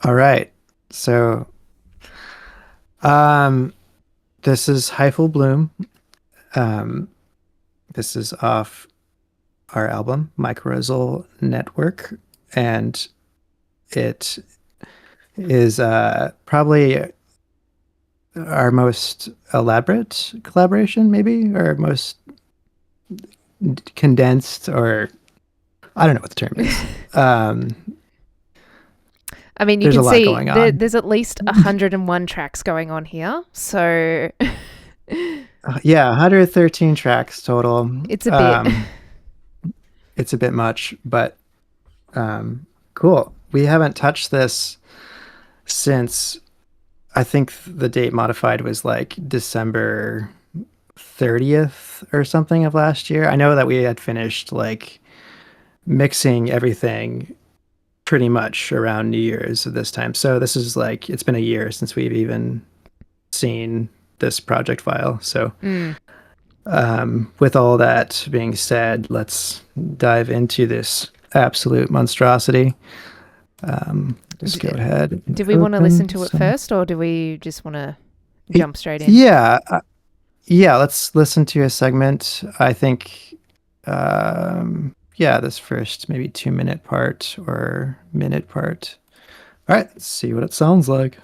All right. So, um, this is Hyphal Bloom. Um, this is off our album, Mycorrhizal Network, and it is probably our most elaborate collaboration, maybe, or most condensed, or I don't know what the term is. I mean, you There's can a lot see going on. there's at least 101 tracks going on here. So Yeah, 113 tracks total. it's a bit. Um, it's a bit much, but um, cool. We haven't touched this since I think the date modified was like December 30th or something of last year. I know that we had finished like mixing everything pretty much around New Year's at this time. So this is like it's been a year since we've even seen this project file. So Mm. with all that being said, let's dive into this absolute monstrosity. Just go D- ahead and do we want to listen open to it some. first, or do we just want to jump straight in? Yeah, yeah. Let's listen to a segment. I think, yeah, this first maybe 2 minute part or minute part. All right, let's see what it sounds like.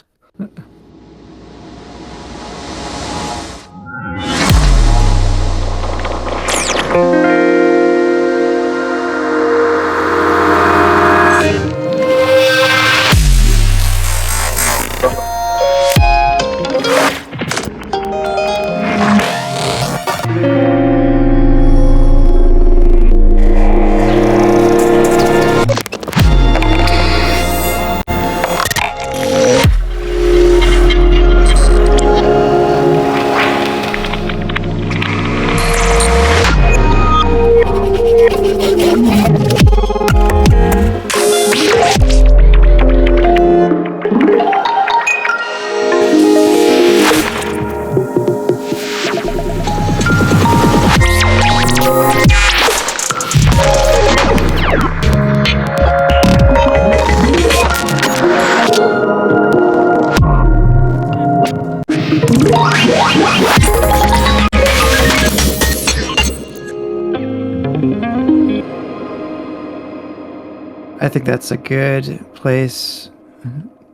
I think that's a good place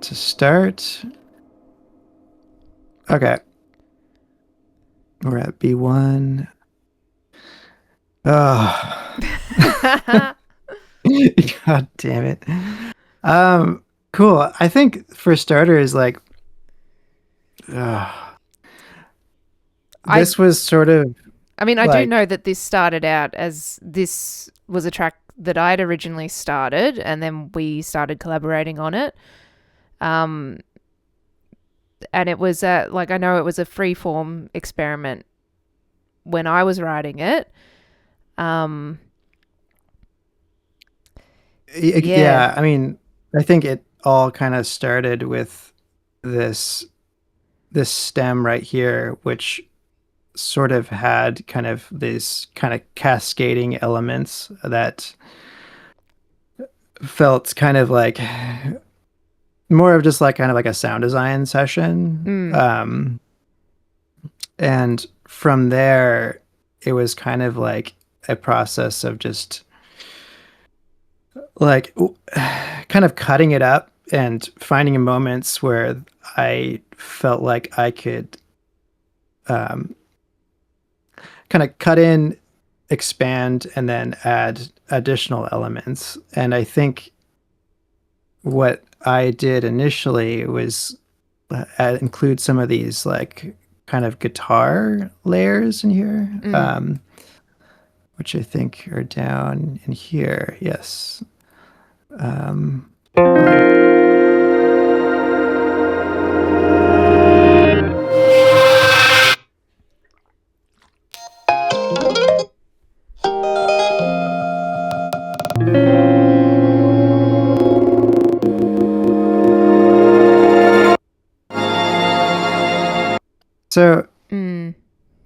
to start. Okay, we're at B1. Oh, God damn it. Cool. I think for starters, like, uh, I this was sort of I mean, I do know like, that this started out as this was a track that I'd originally started, and then we started collaborating on it. Um, and it was like I know it was a free form experiment when I was writing it. Um, yeah. yeah, I mean, I think it all kind of started with this this stem right here, which sort of had kind of these kind of cascading elements that felt kind of like more of just like kind of like a sound design session. Mm. And from there, it was kind of like a process of just like kind of cutting it up and finding moments where I felt like I could um, kind of cut in, expand, and then add additional elements. And I think what I did initially was include some of these like kind of guitar layers in here, Mm. which I think are down in here. Yes. Um, so Mm.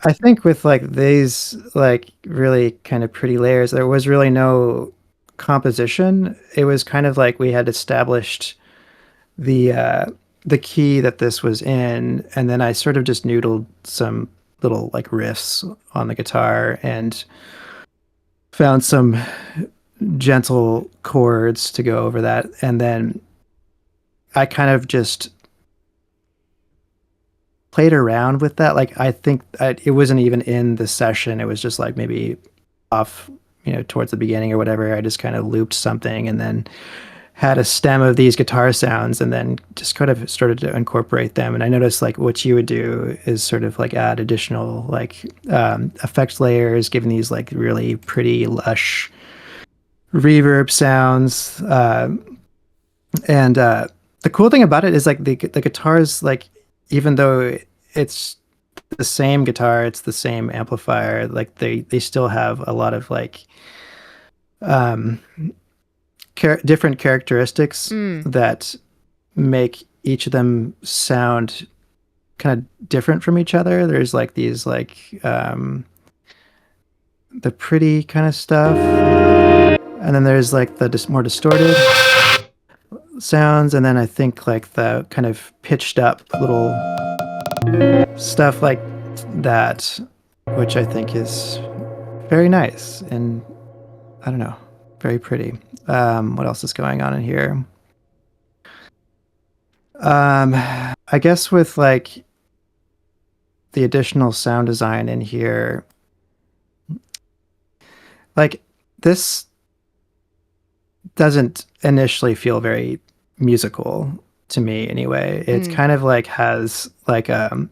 I think with like these like really kind of pretty layers, there was really no composition. It was kind of like we had established the key that this was in, and then I sort of just noodled some little like riffs on the guitar and found some gentle chords to go over that, and then I kind of just played around with that. Like I think it wasn't even in the session. It was just like maybe off, towards the beginning or whatever. I just kind of looped something and then had a stem of these guitar sounds and then just kind of started to incorporate them. And I noticed like what you would do is sort of like add additional like effect layers, giving these like really pretty lush reverb sounds. And the cool thing about it is like the guitars, like even though it's the same guitar, it's the same amplifier, like they still have a lot of like um different characteristics that make each of them sound kind of different from each other. There's like these like the pretty kind of stuff, and then there's like the more distorted sounds, and then I think like the kind of pitched up little stuff like that, which I think is very nice and I don't know, very pretty. What else is going on in here? I guess with like the additional sound design in here, like this doesn't initially feel very musical to me anyway. It's kind of like has like a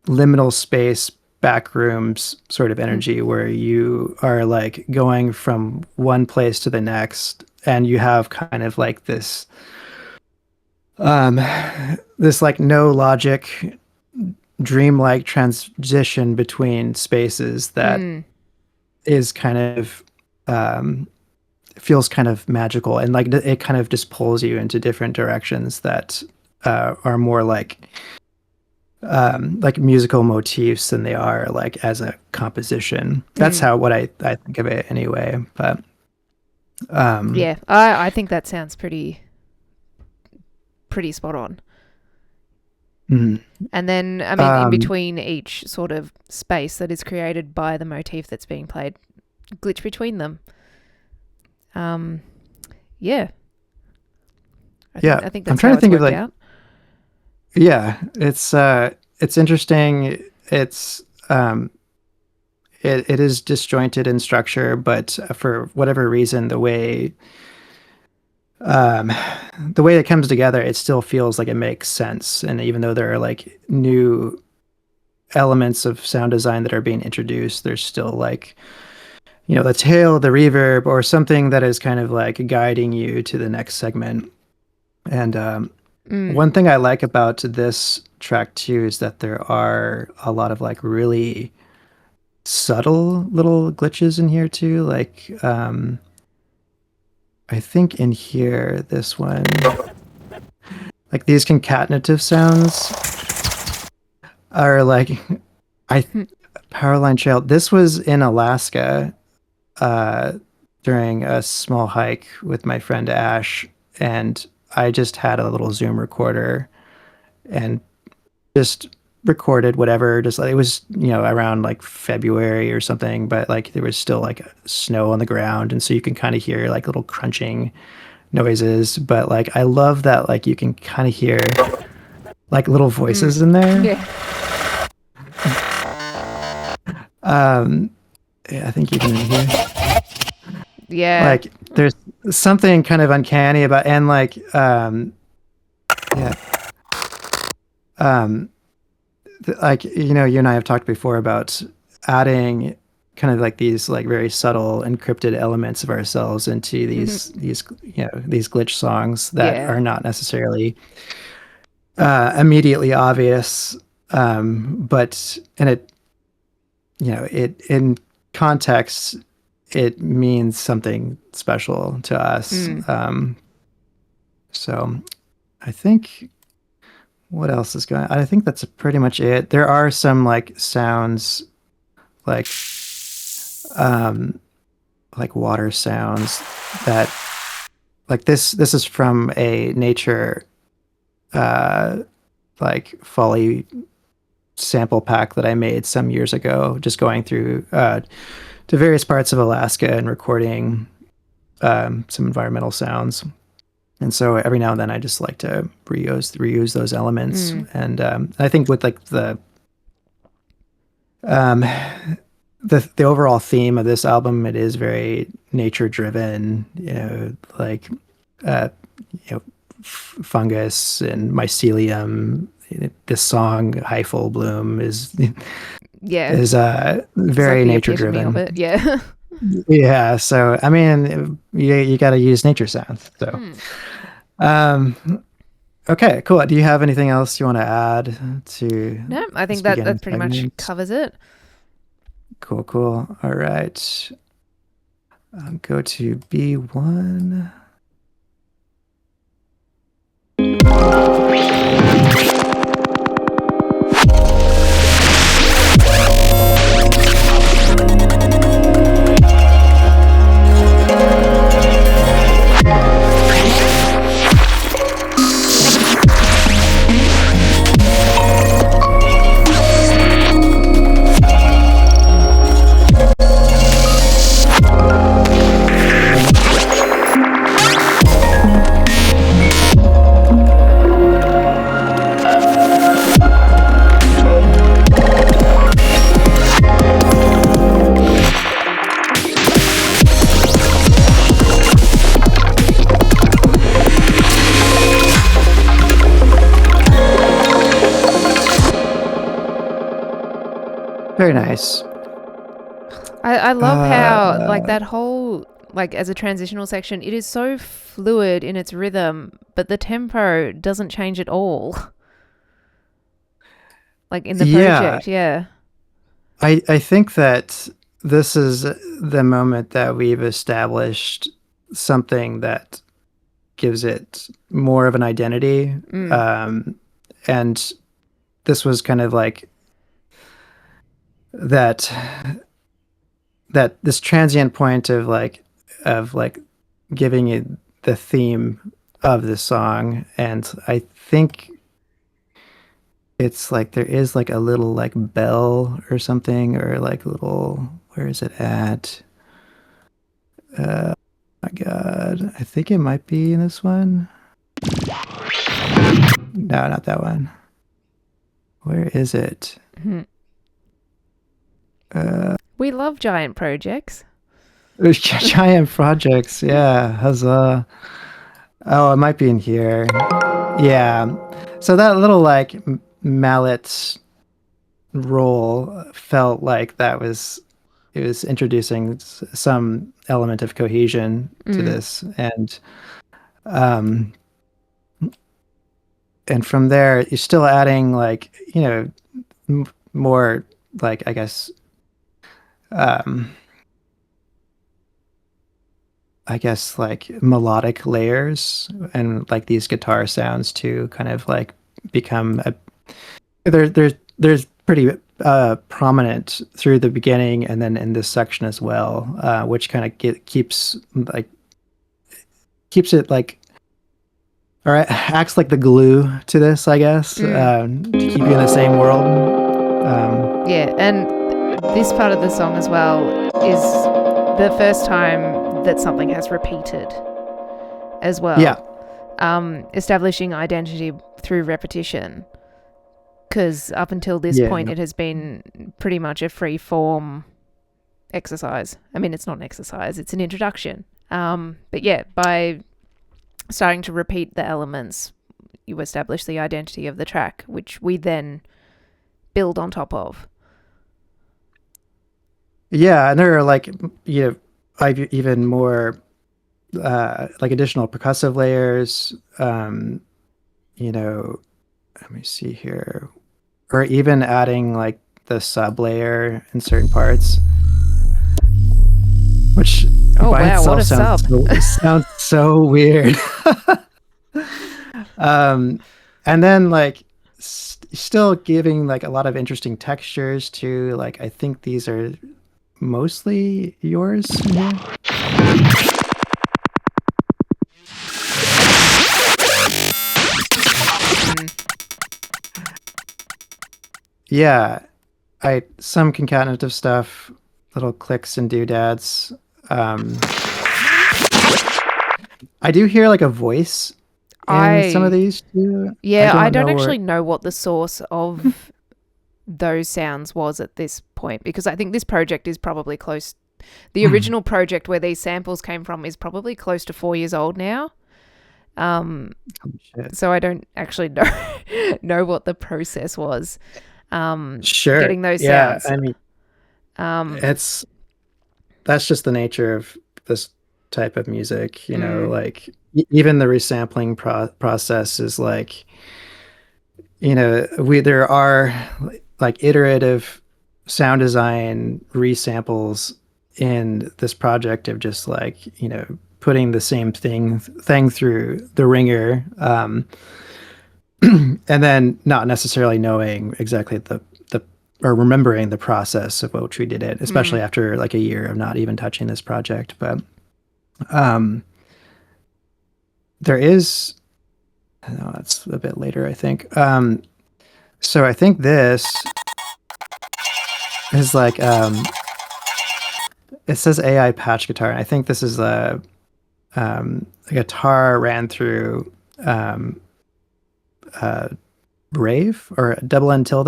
liminal space backrooms sort of energy where you are like going from one place to the next and you have kind of like this this like no logic dreamlike transition between spaces that is kind of feels kind of magical, and like it kind of just pulls you into different directions that are more like musical motifs than they are like as a composition. That's how what I think of it anyway. But yeah, I think that sounds pretty spot on. And then I mean in between each sort of space that is created by the motif that's being played, glitch between them. Yeah. I think that's I'm trying how to think of like out. Yeah, it's interesting. It's it is disjointed in structure, but for whatever reason, the way it comes together, it still feels like it makes sense. And even though there are like new elements of sound design that are being introduced, there's still like the tail, the reverb, or something that is kind of like guiding you to the next segment. And one thing I like about this track too is that there are a lot of like really subtle little glitches in here too. Like I think in here, this one, like these concatenative sounds are like Powerline Trail. This was in Alaska during a small hike with my friend Ash, and I just had a little Zoom recorder and just recorded whatever. Just like it was, around like February or something, but like there was still like snow on the ground, and so you can kind of hear like little crunching noises. But like I love that like you can kind of hear like little voices in there. Yeah. I think you can hear. Yeah. Like there's something kind of uncanny about, and like like you and I have talked before about adding kind of like these like very subtle encrypted elements of ourselves into these these glitch songs that are not necessarily immediately obvious, but it in context it means something special to us. So I think what else is going on? I think that's pretty much it. There are some like sounds like water sounds that like this is from a nature uh like Foley sample pack that I made some years ago, just going through to various parts of Alaska and recording some environmental sounds. And so every now and then I just like to reuse those elements. And I think with like um, the overall theme of this album, it is very nature driven. You know, like uh, you know, fungus and mycelium. This song Hyphal Bloom is Yeah. is It's like very the nature epitome of driven. it. Yeah. Yeah, so I mean, you got to use nature sounds. So, um, okay, cool. Do you have anything else you want to add to No, I this think that beginning that pretty much segment? covers it. Cool, cool. All right, go to B1. Very nice. I love how like that whole like as a transitional section, it is so fluid in its rhythm, but the tempo doesn't change at all. Like in the Yeah, project, yeah. I think that this is the moment that we've established something that gives it more of an identity. Mm. And this was kind of like that this transient point of like giving it the theme of the song. And I think it's like there is like a little like bell or something, or like a little, where is it at? My god, I think it might be in this one. No, not that one. Where is it? Mhm. uh We love giant projects. Giant projects, yeah, huzzah. Oh, it might be in here. Yeah, so that little like mallet roll felt like that was, it was introducing some element of cohesion to Mm. this. Um and from there you're still adding like, you know, more like, I guess, um like melodic layers, and like these guitar sounds to kind of like become a, there's pretty prominent through the beginning and then in this section as well, which kind of keeps it like, or acts like the glue to this, I guess, Mm. to keep you in the same world. Yeah, and this part of the song as well is the first time that something has repeated as Yeah, well. Establishing identity through repetition. Because up until this yeah, point, it has been pretty much a free form exercise. I mean, it's not an exercise, it's an introduction. But yeah, by starting to repeat the elements, you establish the identity of the track, which we then build on top of. yeah. And there are like, you know, even more like additional percussive layers. You know, let me see here, or even adding like the sub layer in certain parts, which Oh by wow, what itself a sub! sounds so weird. um, and then like still giving like a lot of interesting textures to, like, I think these are mostly yours in here. Yeah, I some concatenative stuff, little clicks and doodads. Um, I do hear like a voice in some of I these too. I Yeah, I don't don't know where. actually know what the source of those sounds was at this point, because I think this project is probably close. The original project where these samples came from is probably close to 4 years old now. Um, Holy shit. so I don't actually know know what the process was Sure. getting those Yeah, sounds. I mean, Um, it's that's just the nature of this type of music, mm, like even the resampling process is like, we there are like iterative sound design resamples in this project of just like, putting the same thing through the ringer, and then not necessarily knowing exactly the or remembering the process of which we did it, especially mm, after like a year of not even touching this project. But um, there is, no, that's a bit later, I think. So I think this is like, it says AI patch guitar, and I think this is a guitar ran through um, uh, Rave or double N tilde.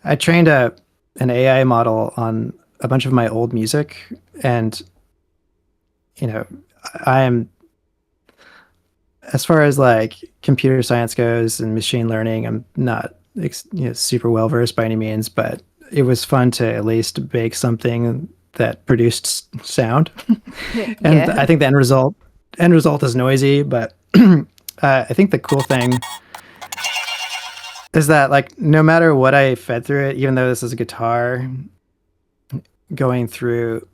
I trained an AI model on a bunch of my old music, and you know, I am, as far as like computer science goes and machine learning, I'm not super well versed by any means, but it was fun to at least bake something that produced sound. And yeah. I think the end result is noisy, but I think the cool thing is that like no matter what I fed through it, even though this is a guitar going through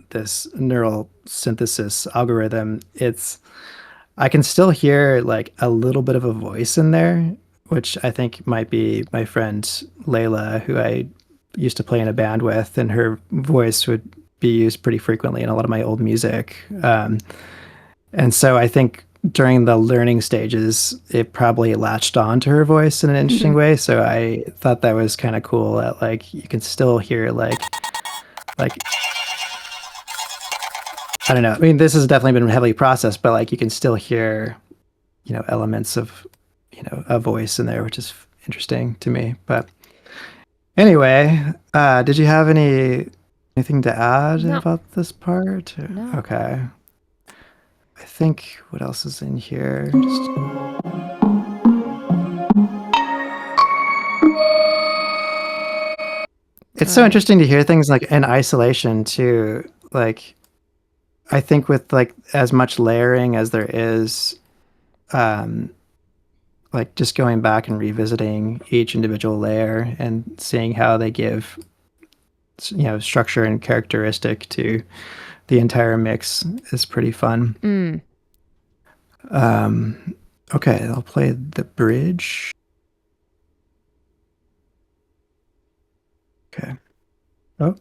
this neural synthesis algorithm, I can still hear like a little bit of a voice in there, which I think might be my friend Layla, who I used to play in a band with, and her voice would be used pretty frequently in a lot of my old music. And so I think during the learning stages, it probably latched on to her voice in an interesting way. So I thought that was kind of cool that like you can still hear like I don't know. I mean, this has definitely been heavily processed, but like you can still hear, elements of, a voice in there, which is interesting to me. But anyway, did you have anything to add No, about this part? no. Okay. I think what else is in here? Just, it's so Sorry. interesting to hear things like in isolation too. Like I think with like as much layering as there is, um, like just going back and revisiting each individual layer and seeing how they give structure and characteristic to the entire mix is pretty fun. Mm. Okay, I'll play the bridge. Okay. Oh,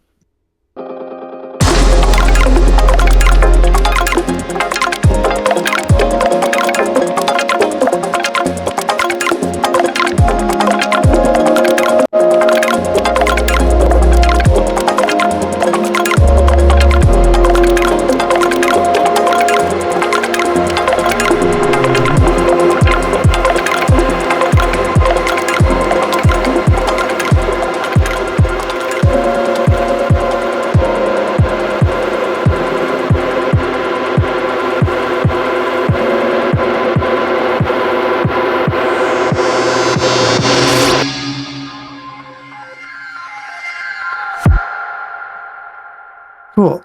cool.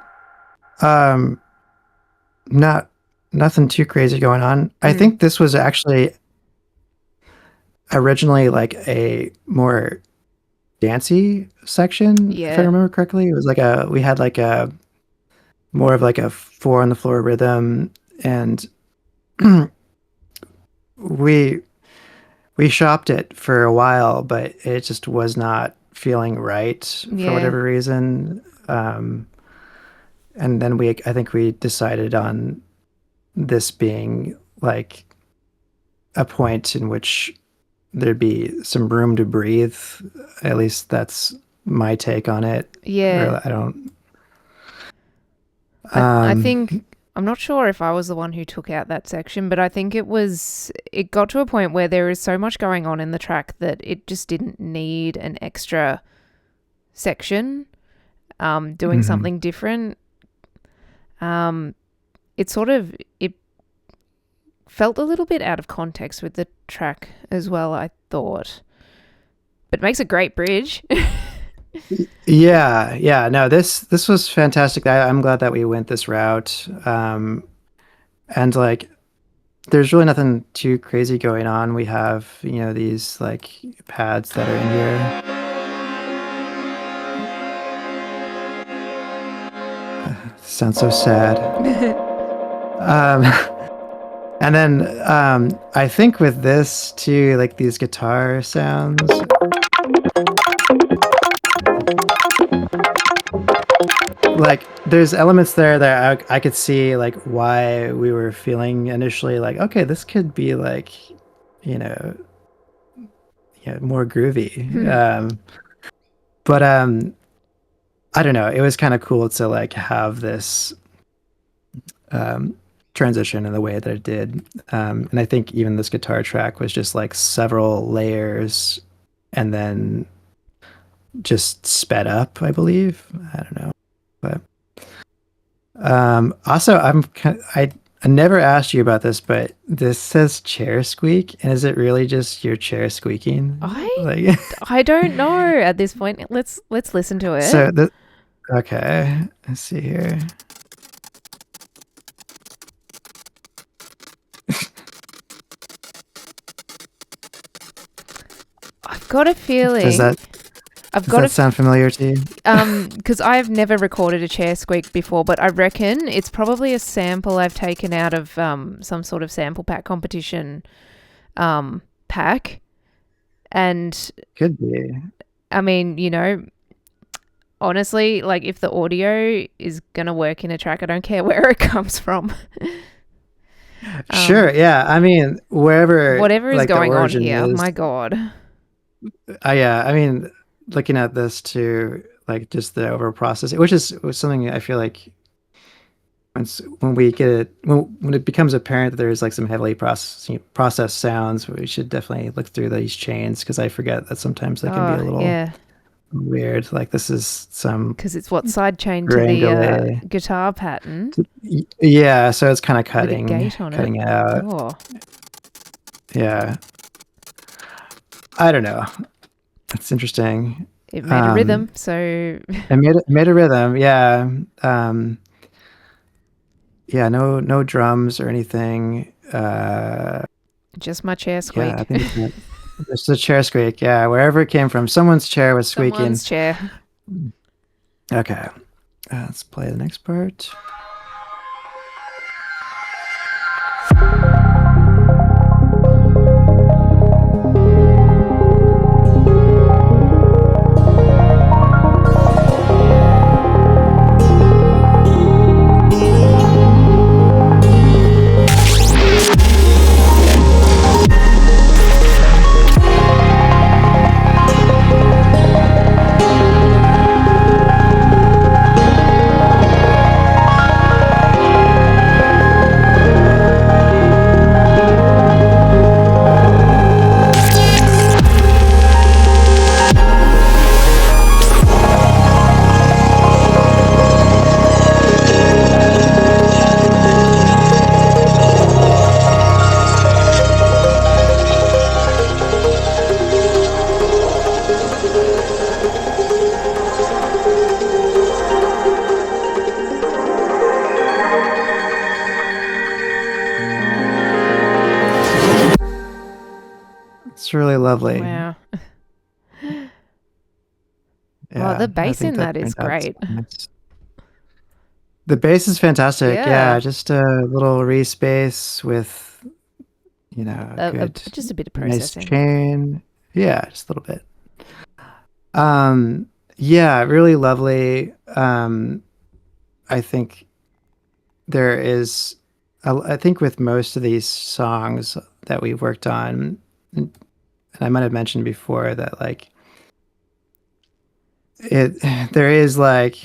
Um, not nothing too crazy going on. I Mm. think this was actually originally like a more dancey section, if I Yeah. remember correctly. It was like we had like a more of like a four on the floor rhythm, and we we shopped it for a while, but it just was not feeling right for Yeah. whatever reason. And then I think we decided on this being like a point in which there'd be some room to breathe. At least that's my take on it. Yeah. Or I don't. I Um, think I'm not sure if I was the one who took out that section, but I think it got to a point where there is so much going on in the track that it just didn't need an extra section doing mhm. something different. Um, it sort of it felt a little bit out of context with the track as well, I thought. But it makes a great bridge. Yeah, yeah. No, this was fantastic. I'm glad that we went this route. And like, there's really nothing too crazy going on. We have, these like pads that are in here. Sounds so sad. Um, and then I think with this too, like these guitar sounds, like there's elements there that I could see like why we were feeling initially like, okay, this could be like, you know, yeah, more groovy. But I don't know. It was kind of cool to like have this um, transition in the way that it did. And I think even this guitar track was just like several layers and then just sped up, I believe. I don't know. But also, I never asked you about this, but this says chair squeak. And is it really just your chair squeaking? I Like, I don't know at this point. Let's listen to it. so okay, let's see here. I've got a Does feeling. that I've does got a that sound familiar to you? because I've never recorded a chair squeak before, but I reckon it's probably a sample I've taken out of some sort of sample pack competition pack. And Could be. I mean, honestly, like if the audio is gonna work in a track, I don't care where it comes from. Sure, yeah. I mean, wherever Whatever is like the going on origin here, is, my god. yeah. I mean, looking at this too, like just the overall process, which is was something I feel like when we get it when it becomes apparent that there's like some heavily processed sounds, we should definitely look through these chains because I forget that sometimes they can be Oh a little yeah, weird. Like this is some because it's what side chain to the granular. guitar pattern Yeah, so it's kind of with a gate on it. cutting it out. Oh, Yeah, I don't know. It's interesting. it made a Um, rhythm, so it made a rhythm. Yeah. Um, yeah. No drums or anything. just my chair Yeah. I squeak. think it's a chair squeak. Yeah. Wherever it came from, someone's chair was squeaking. Someone's chair. Okay. Let's play the next part. It's really lovely. Wow. Oh, the Yeah, I bass think in that that is turned out great. nice. The bass is fantastic. Yeah. Yeah, just a little Reese bass with, a good, Just a bit of nice processing. chain. Yeah, just a little bit. Yeah, really lovely. I think there is, I think with most of these songs that we've worked on, and I might have mentioned before that like it there is like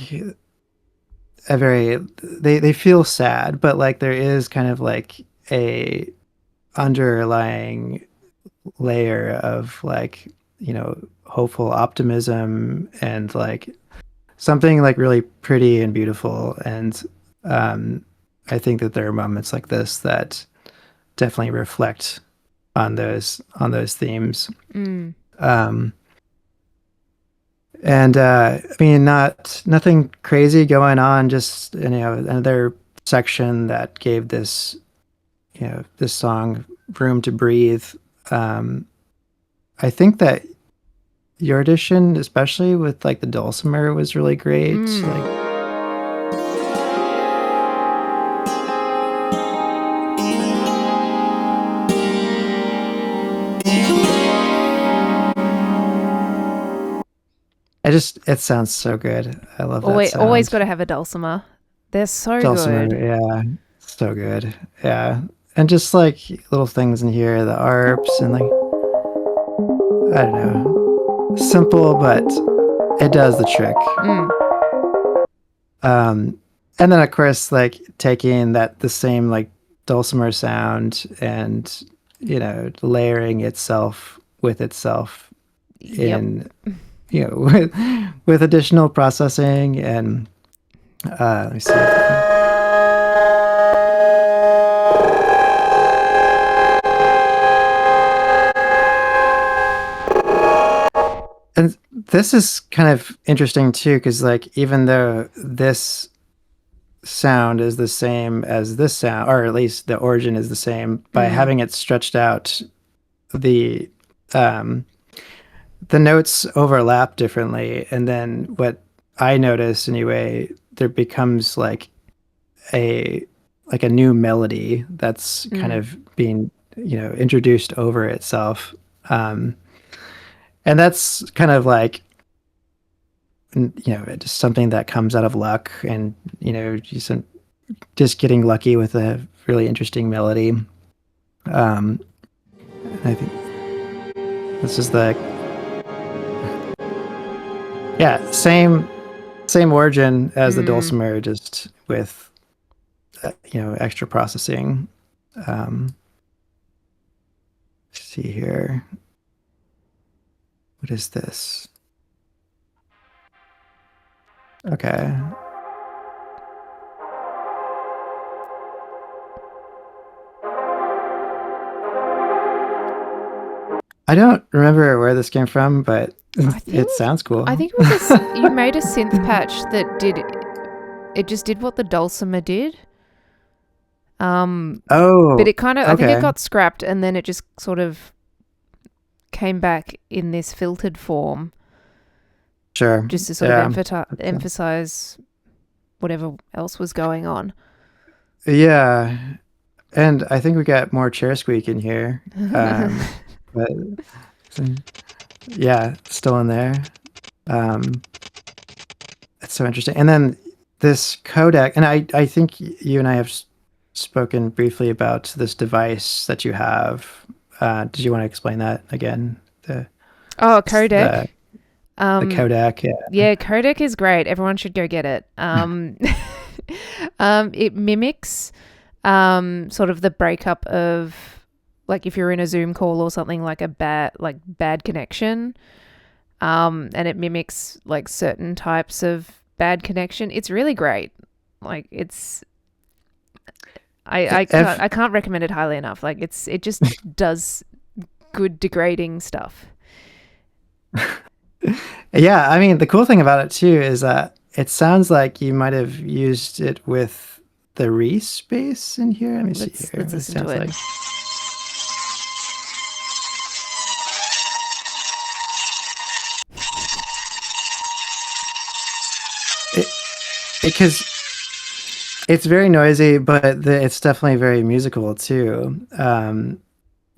a very they feel sad, but like there is kind of like a underlying layer of like, hopeful optimism and like something like really pretty and beautiful. And um I think that there are moments like this that definitely reflect on those themes. Mm. Um and I mean, nothing crazy going on, just another section that gave this song room to breathe. um I think that your edition, especially with like the dulcimer, was really great. Like, Mm. it sounds so good. I love that Always got sound. to have a dulcimer. They're so Dulcimer, good. yeah, so good. Yeah. And just like little things in here, the arps and like, I don't know, simple, but it does the trick. Mm. Um, and then of course, like taking the same like dulcimer sound and, layering itself with itself Yep. in, with additional processing. And let me see. And this is kind of interesting too, because like even though this sound is the same as this sound, or at least the origin is the same, by Mm. having it stretched out, the um, the notes overlap differently, and then what I notice anyway, there becomes a a new melody that's kind Mm. of being introduced over itself. And that's kind of like just something that comes out of luck, and just getting lucky with a really interesting melody. um I think this is the yeah, same origin as the Mm. dulcimer, just with extra processing. Let's see here, what is this? Okay, I don't remember where this came from, but I it think sounds cool. I think it was you made a synth patch that did it just did what the dulcimer did. But Oh, it kind of I think it okay, got scrapped and then it just sort of came back in this filtered form sure, just to sort of yeah. emphasize whatever else was going on. Yeah, and I think we got more chair squeak in here. But yeah, still in there. Um, it's so interesting. And then this codec, and I think you and I have spoken briefly about this device that you have. Did you want to explain that again? Oh, The Codec. the codec. Yeah. Yeah, Codec is great. Everyone should go get it. It mimics sort of the breakup of like if you're in a Zoom call or something like a bad connection. And it mimics like certain types of bad connection. It's really great. Like it's If I can't recommend it highly enough. Like it just does good degrading stuff. Yeah, I mean, the cool thing about it too is that it sounds like you might have used it with the Reese bass in here. Let me see here Let's what it listen to sounds it. like. It because it's very noisy, but it's definitely very musical too.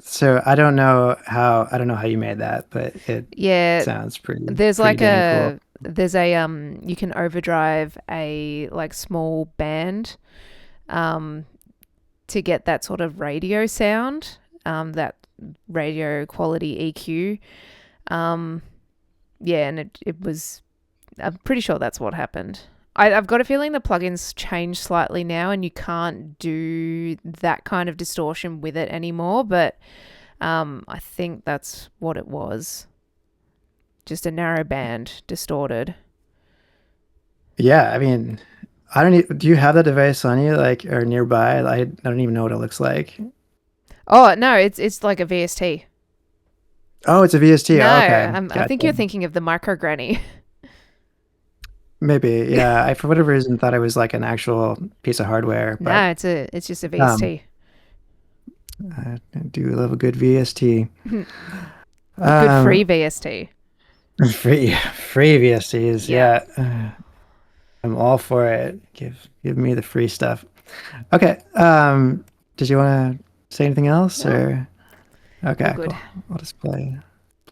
So I don't know how you made that, but it Yeah, sounds there's pretty like dang cool. a you can overdrive a like small band um to get that sort of radio sound that radio quality EQ. Yeah, and it was, I'm pretty sure that's what happened. I've got a feeling the plugins changed slightly now and you can't do that kind of distortion with it anymore, but I think that's what it was. Just a narrow band distorted. Yeah, I mean, I don't. Do you have that device on you, like, or nearby? I don't even know what it looks like. Oh, no, it's like a VST. Oh, it's a VST. No, Oh, okay, I think you're gotcha. thinking of the Micro Granny. Maybe, yeah. I for whatever reason thought it was like an actual piece of hardware, but No, it's just a um, VST. I do love a good VST. Good free Um, VST. free VSTs, Yeah. yeah. I'm all for it. Give me the free stuff. Okay. Did you want to say anything else No, or? all Okay, good. cool. I'll just play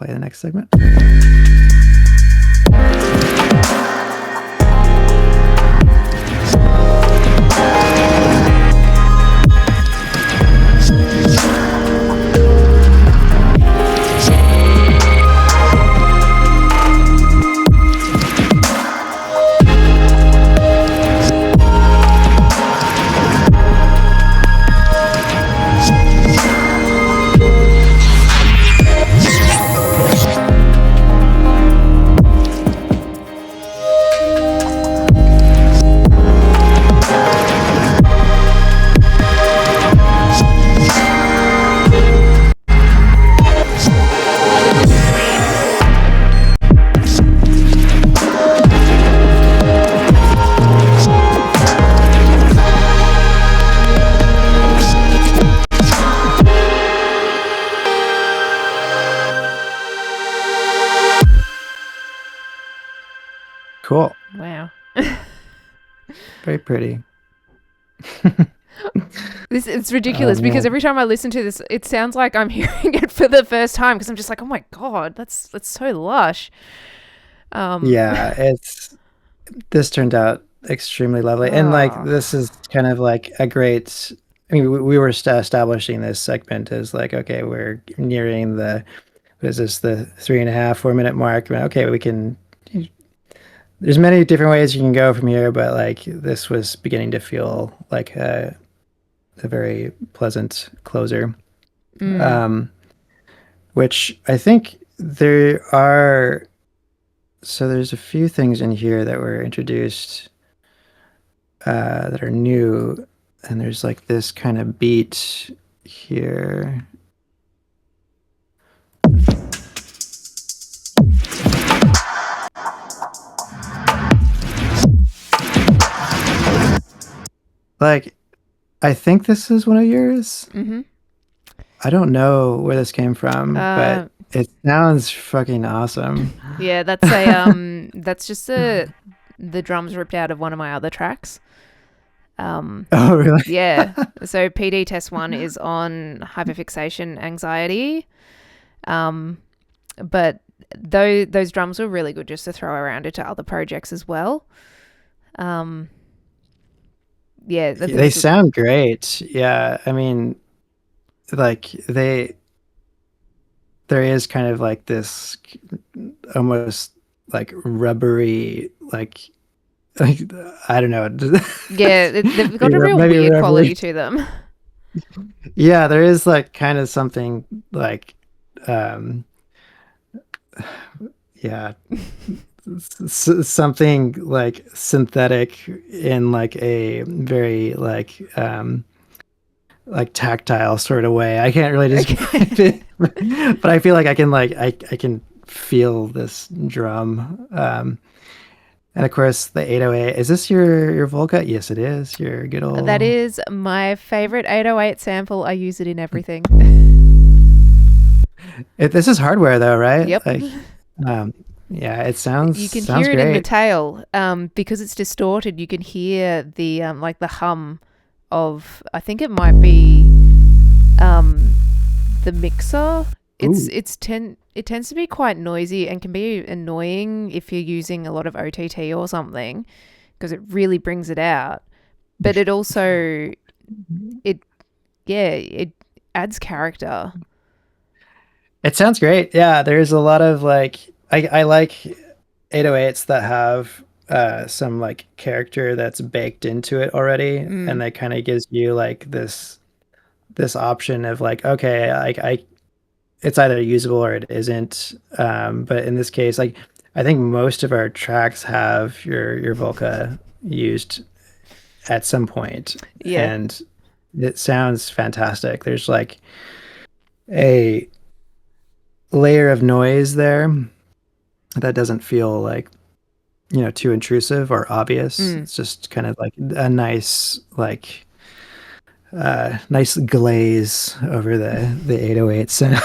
the next segment. Cool. Wow. Very pretty. It's Oh ridiculous because man. every time I listen to this, it sounds like I'm hearing it for the first time because I'm just like, oh my god, that's so lush. Um, Yeah, it's this turned out extremely lovely. And like oh, this is kind of like a great I mean we were establishing this segment as like, okay, we're nearing the what is this, the 3.5, 4 minute mark. Okay, we can there's many different ways you can go from here, but like this was beginning to feel like a very pleasant closer. mm, Um, which I think there are so there's a few things in here that were introduced that are new, and there's like this kind of beat here. Like, I think this is one of yours. mm-hmm. I don't know where this came from, but Uh, it sounds fucking awesome. yeah, that's just the drums ripped out of one of my other tracks. Oh, really? Yeah. So PD test 1 is on hyperfixation anxiety. Um, but those drums were really good just to throw around into other projects as well. Um, yeah, They sound great. Yeah, I mean, like there is kind of like this almost like rubbery, like I don't know. yeah, they've got a real Maybe weird rubbery. quality to them. Yeah, there is like kind of something like um yeah, something like synthetic in like a very like tactile sort of way. I can't really describe Okay. it, but I feel like I can like I can feel this drum. And of course the 808. Is this your Volca? Yes, it is. Your good That old. is my favorite 808 sample. I use it in everything. This is hardware though, right? Yep. Like, um, yeah, it You can sounds hear it in the great. tail. Because it's distorted, you can hear the like the hum of, I think it might be um the mixer. Ooh, It tends to be quite noisy and can be annoying if you're using a lot of OTT or something because it really brings it out. But it also it yeah, it adds character. It sounds great. Yeah, there's a lot of like I like 808s that have some like character that's baked into it already, Mm, and that kind of gives you like this option of like, okay, like I it's either usable or it isn't. But in this case, like I think most of our tracks have your Volca used at some point, yeah. and it sounds fantastic. There's like a layer of noise there that doesn't feel like, too intrusive or obvious. Mm. It's just kind of like a nice glaze over the 808 sound.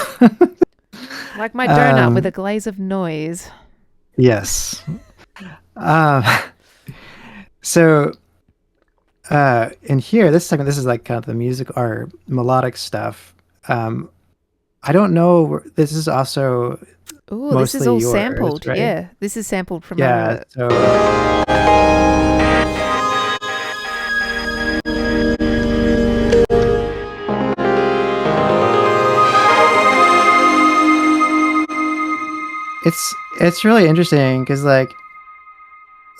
Like my donut with a um glaze of noise. yes. um so in here, this segment, this is like kind of the music or melodic stuff. I don't know, this is also Ooh, this is mostly all yours, sampled. right? Yeah, this is sampled from Yeah, a. so it's really interesting because like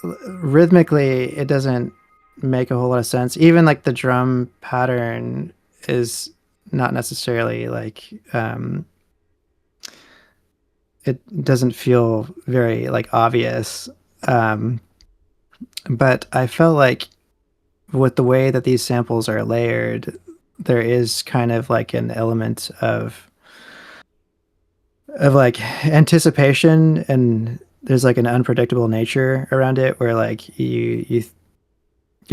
rhythmically it doesn't make a whole lot of sense. Even like the drum pattern is not necessarily like it doesn't feel very like obvious. Um, but I felt like with the way that these samples are layered, there is kind of like an element of like anticipation, and there's like an unpredictable nature around it where like you're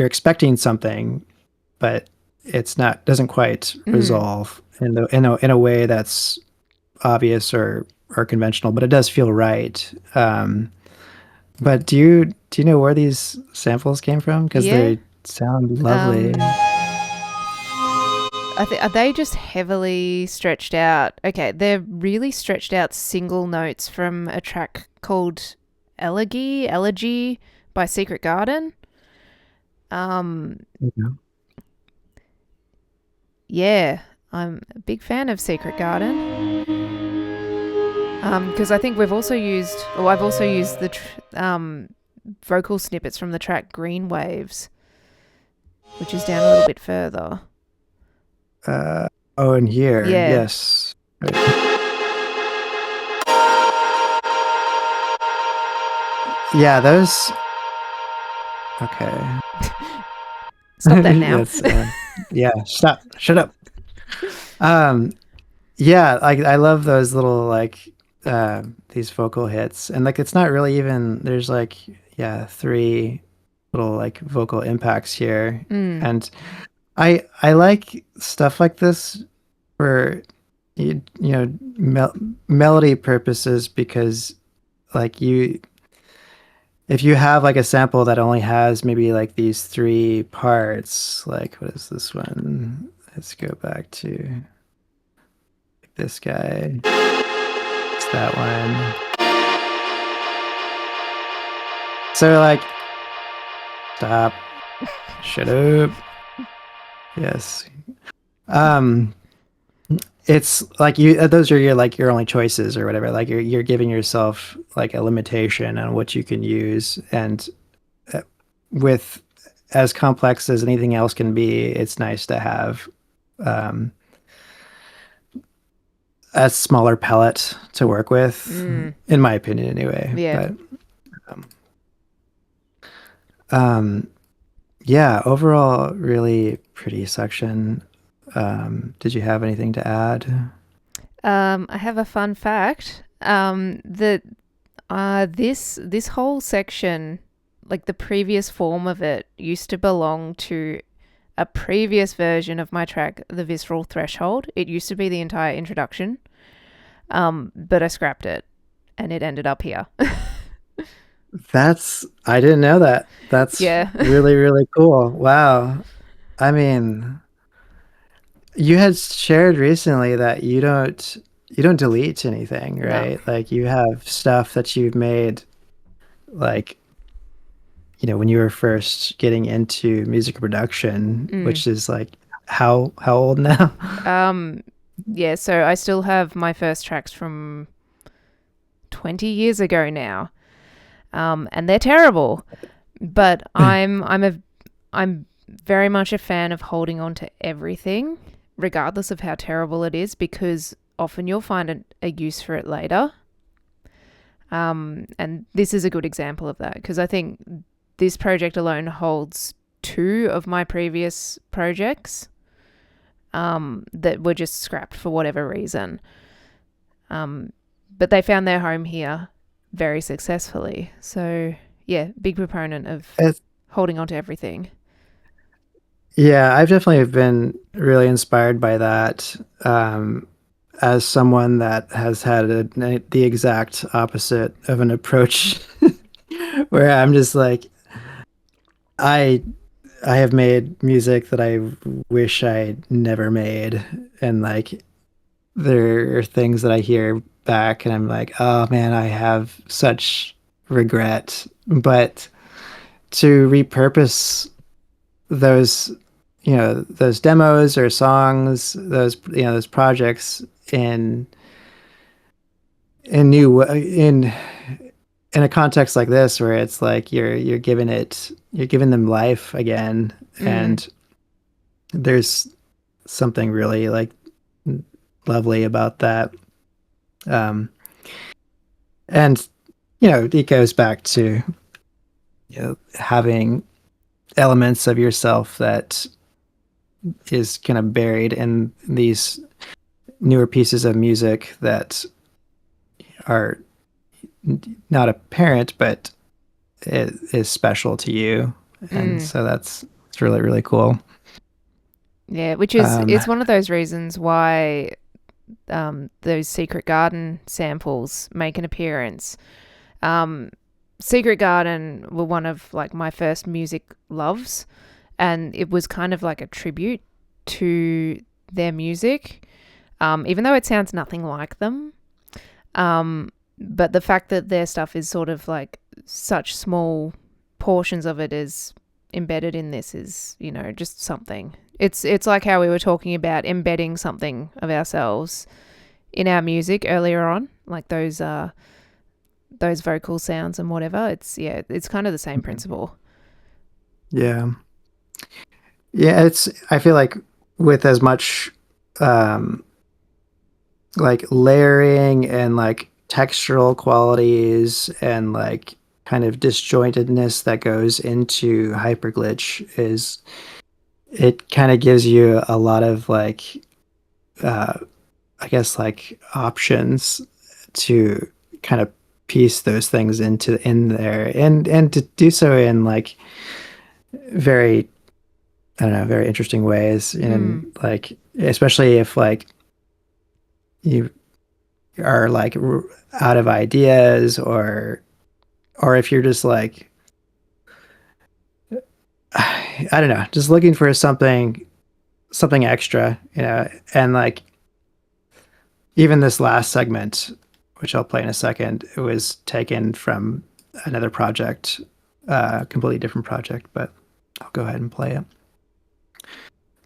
expecting something, but it's not doesn't quite Mm, resolve in a way that's obvious or conventional, but it does feel right. But do you know where these samples came from? Because yeah. they sound lovely. Um, are they just heavily stretched out? Okay, they're really stretched out single notes from a track called Elegy by Secret Garden. Um, Yeah. yeah, I'm a big fan of Secret Garden. Because I think we've also used, or I've also used vocal snippets from the track Green Waves, which is down a little bit further. Uh, oh, and here, Yeah. yes. Right. Yeah, those. Okay. Stop that now. That's yeah. Stop. Shut up. Um, yeah, I love those little like these vocal hits, and like it's not really even there's like yeah three little like vocal impacts here, Mm. and I like stuff like this for melody purposes because like if you have like a sample that only has maybe like these three parts, like what is this one? Let's go back to this guy. It's that one. So like stop, shut up. Yes. Um it's like those are your like your only choices or whatever. Like you're giving yourself like a limitation on what you can use, and uh, with as complex as anything else can be, it's nice to have um a smaller palette to work with, Mm. in my opinion anyway. Yeah. But um, um yeah, overall really pretty section. Did you have anything to add? I have a fun fact. That this whole section, like the previous form of it, used to belong to a previous version of my track, The Visceral Threshold. It used to be the entire introduction, but I scrapped it, and it ended up here. I didn't know that. That's Yeah. really, really cool. Wow. I mean, you had shared recently that you don't delete anything, No. right? Like you have stuff that you've made like, when you were first getting into music production, Mm. which is like how old now? Um, yeah, so I still have my first tracks from 20 years ago now, and they're terrible. But I'm very much a fan of holding on to everything, regardless of how terrible it is, because often you'll find a use for it later. And this is a good example of that, because I think this project alone holds two of my previous projects that were just scrapped for whatever reason. But they found their home here very successfully. So, yeah, big proponent of It's, holding on to everything. yeah, I've definitely been really inspired by that. As someone that has had the exact opposite of an approach, where I'm just like, I I have made music that I wish I never made, and like there are things that I hear back, and I'm like, oh man, I have such regret. But to repurpose those, those demos or songs, those projects in in in a context like this, where it's like you're giving them life again, Mm, and there's something really like lovely about that. um and it goes back to having elements of yourself that is kind of buried in these newer pieces of music that are not apparent, but it is special to you. And mm. so it's really, really cool. Yeah, which is Um, it's one of those reasons why those Secret Garden samples make an appearance. Um, Secret Garden were one of like my first music loves, and it was kind of like a tribute to their music, even though it sounds nothing like them. But the fact that their stuff is sort of like such small portions of it is embedded in this is, just something. It's like how we were talking about embedding something of ourselves in our music earlier on, like those vocal sounds and whatever. It's kind of the same principle. yeah. Yeah, I feel like with as much um like layering and like textural qualities and like kind of disjointedness that goes into hyperglitch, is it kind of gives you a lot of like uh I guess like options to kind of piece those things in there, and to do so in like very, I don't know, very interesting ways, Mm. and like especially if like you are like out of ideas, or if you're just like I don't know, just looking for something extra, and like even this last segment, which I'll play in a second, it was taken from another project, completely different project, but I'll go ahead and play it.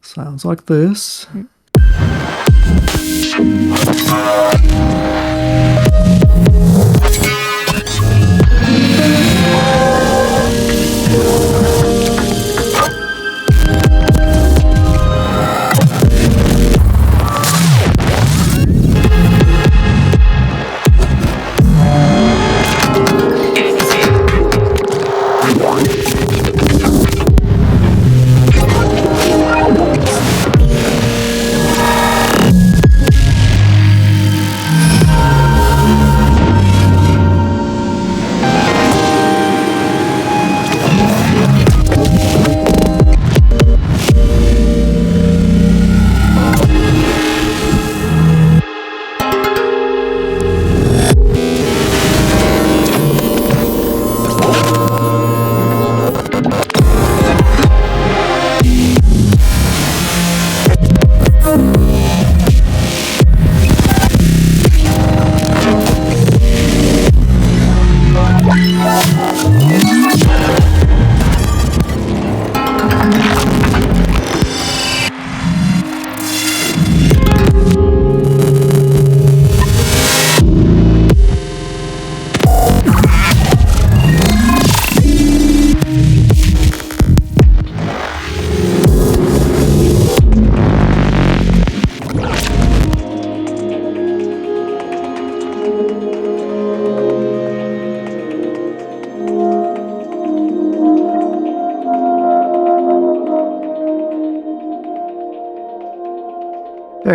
Sounds like this. Mm.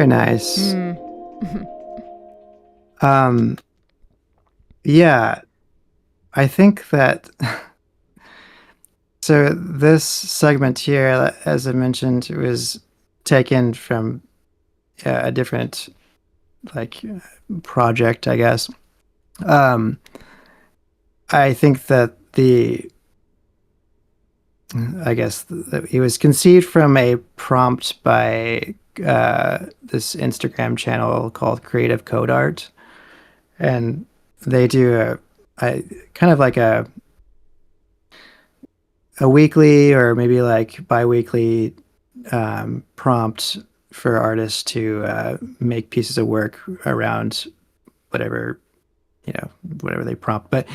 Very nice. Mm. Um, yeah, I think that so this segment here, as I mentioned, was taken from a different like project, I guess. Um, I think that I guess it was conceived from a prompt by this Instagram channel called Creative Code Art, and they do a kind of like a weekly or maybe like biweekly prompt for artists to make pieces of work around whatever whatever they prompt. But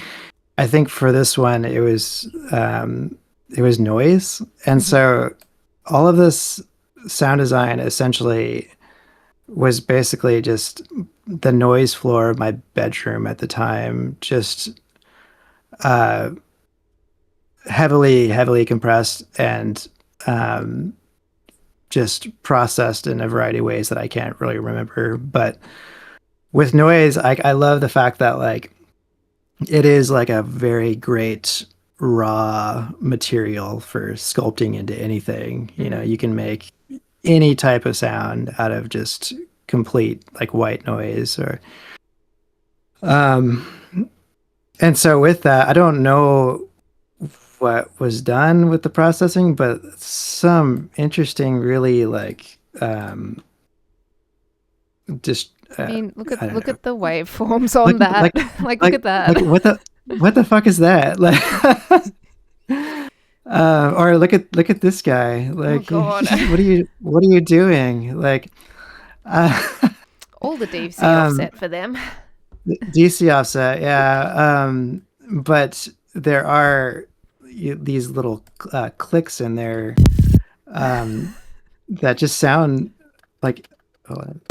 I think for this one, it was noise, and Mhm. so all of this sound design essentially was basically just the noise floor of my bedroom at the time, just uh, heavily compressed and um, just processed in a variety of ways that I can't really remember. But with noise, I love the fact that like it is like a very great raw material for sculpting into anything. You know, Mm. you can make any type of sound out of just complete like white noise or um and so with that, I don't know what was done with the processing, but some interesting really like just I mean, I don't look know. at the waveforms Like on that. Like, look like at that. what the fuck is that? Like or look at this guy. Oh Like God. what are you doing? Like uh, All the DC um offset for them. DC offset, yeah. But there are these little clicks in there um that just sound like hold on.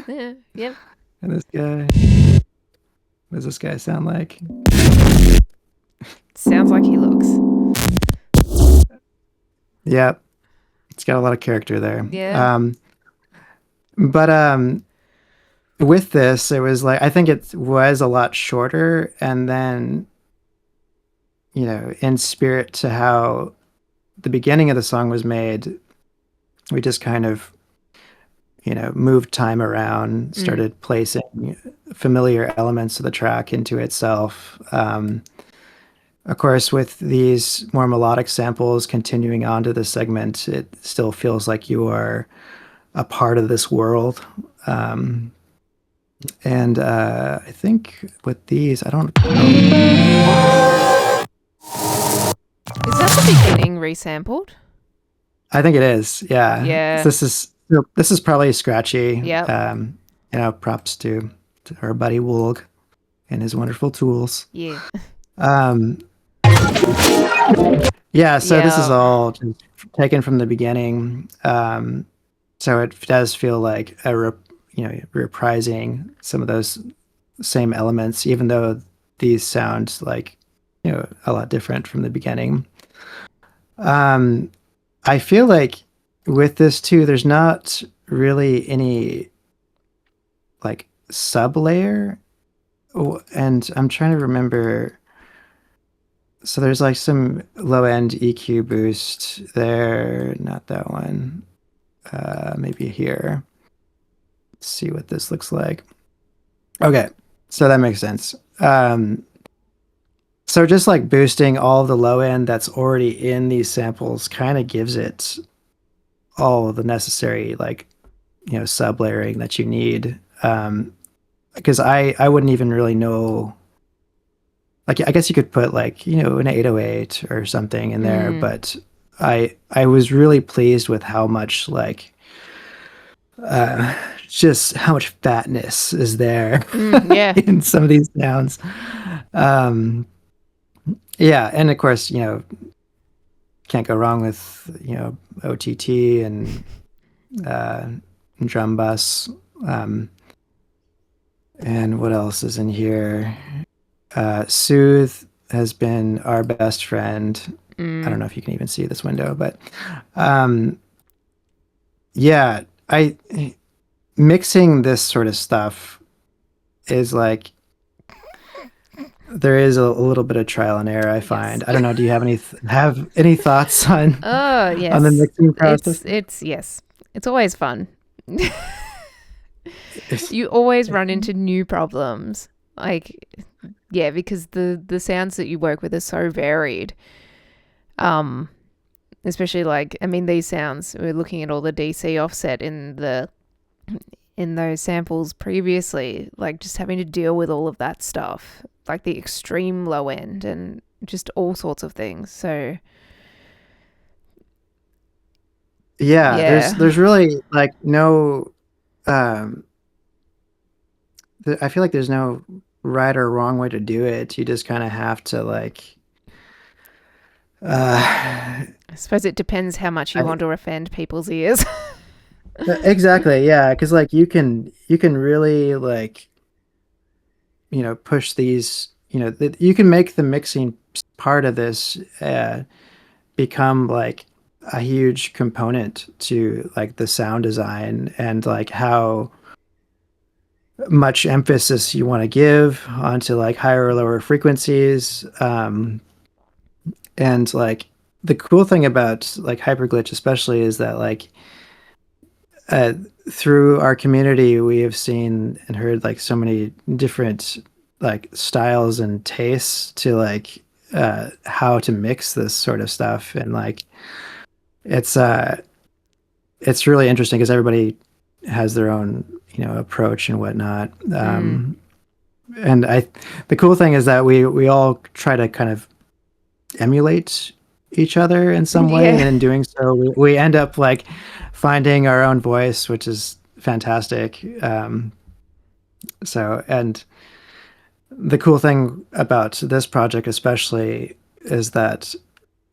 Yeah. Yep. And this guy, what does this guy sound like? Sounds like he looks. Yeah, it's got a lot of character there. Yeah. But with this, it was like I think it was a lot shorter, and then in spirit to how the beginning of the song was made, we just kind of moved time around, Mm. started placing familiar elements of the track into itself. Of course, with these more melodic samples continuing on to the segment, it still feels like you are a part of this world. And I think with these, I don't know. Is that the beginning resampled? I think it is. Yeah. Yeah. This is probably scratchy. Yep. Props to our buddy Woolg and his wonderful tools. Yeah. Um, yeah, so this is Yeah. all just taken from the beginning. So it does feel like reprising some of those same elements, even though these sound like a lot different from the beginning. Um, I feel like with this too, there's not really any like sub layer. Oh, and I'm trying to remember. So there's like some low end EQ boost there. Not that one. Maybe here. Let's see what this looks like. Okay, so that makes sense. So just like boosting all of the low end that's already in these samples kind of gives it all of the necessary like sub layering that you need. Because I wouldn't even really know. Like I guess you could put like an 808 or something in there, Mm. but I was really pleased with how much like uh, just how much fatness is there Mm. Yeah. in some of these sounds. Um, yeah, and of course can't go wrong with OTT uh, and drum bus. And what else is in here? Soothe has been our best friend. I don't Mm. know if you can even see this window, but um, yeah, I mixing this sort of stuff is like there is a little bit of trial and error, I Yes. find. I don't know. Do you have any thoughts Oh, on the yes. mixing process? It's yes. It's always fun. It's- You always run into new problems. Like yeah, because the sounds that you work with are so varied. Um Especially like I mean these sounds we're looking at all the DC offset in those samples previously, like just having to deal with all of that stuff, like the extreme low end and just all sorts of things. So Yeah, yeah. there's really like no um I feel like there's no right or wrong way to do it. You just kind of have to like uh I suppose it depends how much you I, want to offend people's ears. exactly, yeah, because like you can really like push these you can make the mixing part of this become like a huge component to like the sound design and like how much emphasis you want to give onto like higher or lower frequencies. And like the cool thing about like hyperglitch especially is that like uh, through our community we have seen and heard like so many different like styles and tastes to like how to mix this sort of stuff, and like it's uh it's really interesting because everybody has their own approach and whatnot. Mm. And the cool thing is that we all try to kind of emulate each other in some way, Yeah. and in doing so we end up like finding our own voice, which is fantastic. And the cool thing about this project especially is that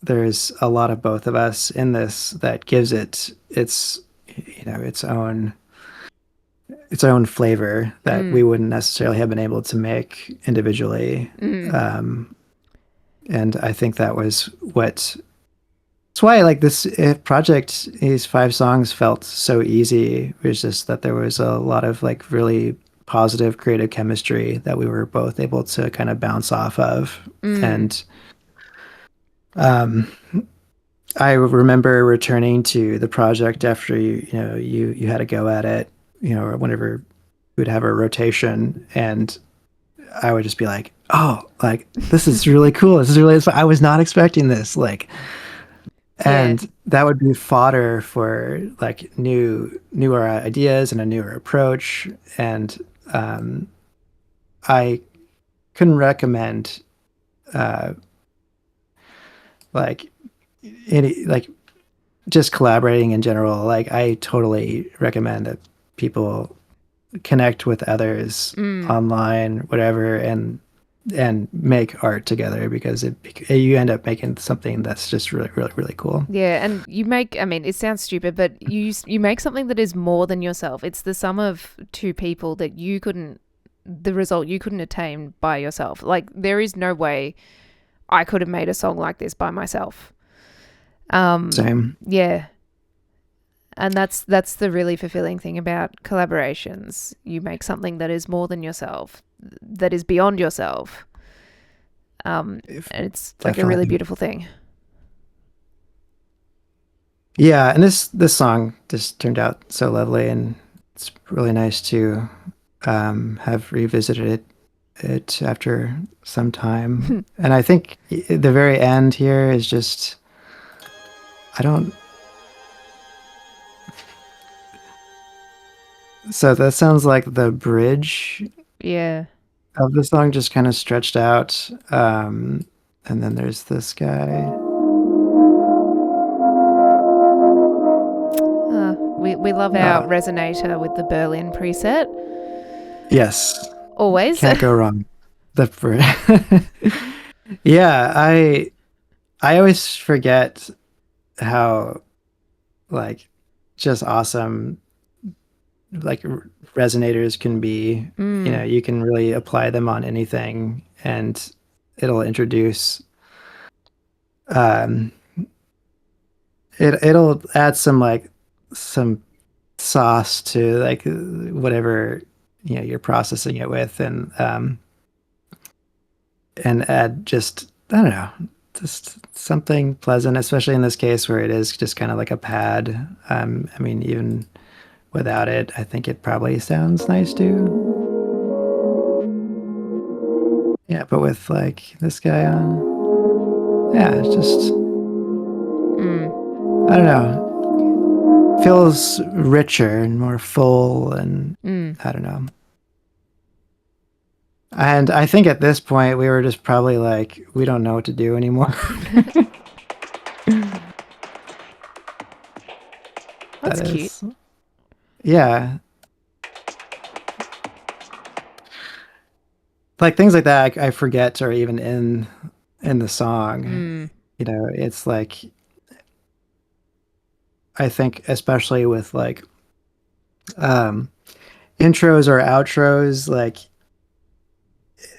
there's a lot of both of us in this that gives it its own flavor that we Mm. wouldn't necessarily have been able to make individually. Mm. um, and I think that was what that's why like this project, these 5 songs felt so easy. It was just that there was a lot of like really positive creative chemistry that we were both able to kind of bounce off of. Mm. And um, I remember returning to the project after you had a go at it, or whenever we would have a rotation, and I would just be like, "Oh, like this is really cool. This is really I was not expecting this." Like, Yeah. and that would be fodder for like newer ideas and a newer approach. And um, I couldn't recommend uh, like any like just collaborating in general. Like I totally recommend that people connect with others Mm. online, whatever, and make art together because you end up making something that's just really, really, really cool. Yeah, and you make I mean, it sounds stupid, but you make something that is more than yourself. It's the sum of two people that you couldn't the result you couldn't attain by yourself. Like there is no way I could have made a song like this by myself. Same. Yeah. And that's the really fulfilling thing about collaborations. You make something that is more than yourself, that is beyond yourself. And it's like a really Definitely. beautiful thing. Yeah, and this song just turned out so lovely, and it's really nice to have revisited it after some time. And I think the very end here is just I don't. So that sounds like the bridge Yeah. of the song just kind of stretched out. And then there's this guy. We love our Oh, resonator with the Berlin preset. yes, Always. can't go wrong. Yeah, I always forget how like just awesome like resonators can be. Mm. You can really apply them on anything, and it'll introduce um it'll add some like some sauce to like whatever you're processing it with, and add just I don't know, just something pleasant, especially in this case where it is just kind of like a pad. I mean, even without it, I think it probably sounds nice too. Yeah, but with like this guy on, yeah, it's just I don't know, feels richer and more full, and I don't know. And I think at this point we were just probably like, we don't know what to do anymore. That's That cute. is, yeah. Like things like that I forget are even in the song. It's like I think especially with like um intros or outros, like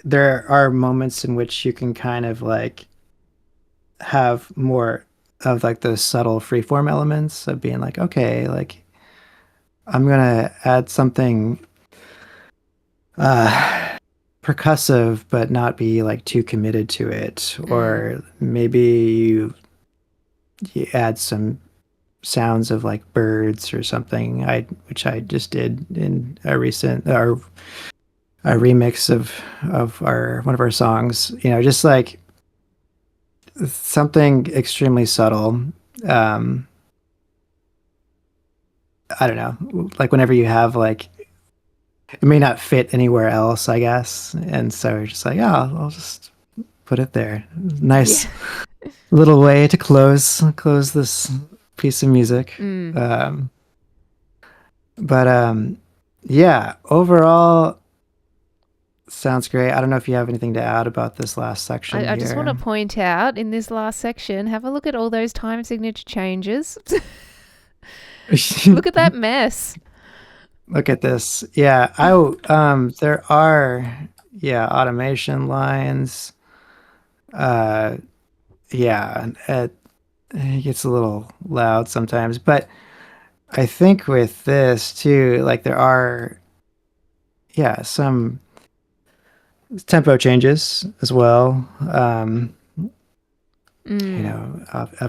there are moments in which you can kind of like have more of like those subtle freeform elements of being like, okay, like I'm gonna add something uh percussive but not be like too committed to it. Or maybe you add some sounds of like birds or something, which I just did in a recent or a remix of our one of our songs, just like something extremely subtle. um I don't know, like whenever you have like it may not fit anywhere else, I guess, and so you're just like, oh, I'll just put it there. Yeah. Nice little way to close this piece of music. um but yeah, overall sounds great. I don't know if you have anything to add about this last section I just want to here. point out in this last section, have a look at all those time signature changes. Look at that mess. Look at this. Yeah, there are, yeah, automation lines. Uh yeah, it gets a little loud sometimes, but I think with this too, like there are, yeah, some tempo changes as well. Up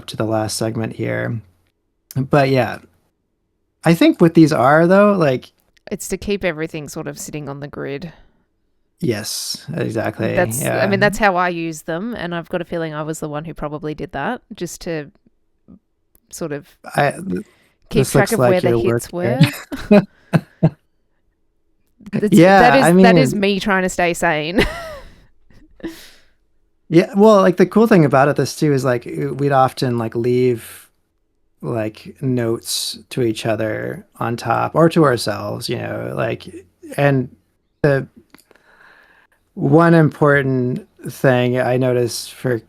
to the last segment here. But yeah, I think what these are though, like, It's to keep everything sort of sitting on the grid. yes, exactly. I Yeah. mean, that's how I use them, and I've got a feeling I was the one who probably did that, just to sort of I keep this track looks of where like the your work hits here. were. Yeah, I That is mean, me trying to stay sane. yeah, well, like the cool thing about this too is like we'd often like leave like notes to each other on top or to ourselves, like, and the one important thing I noticed for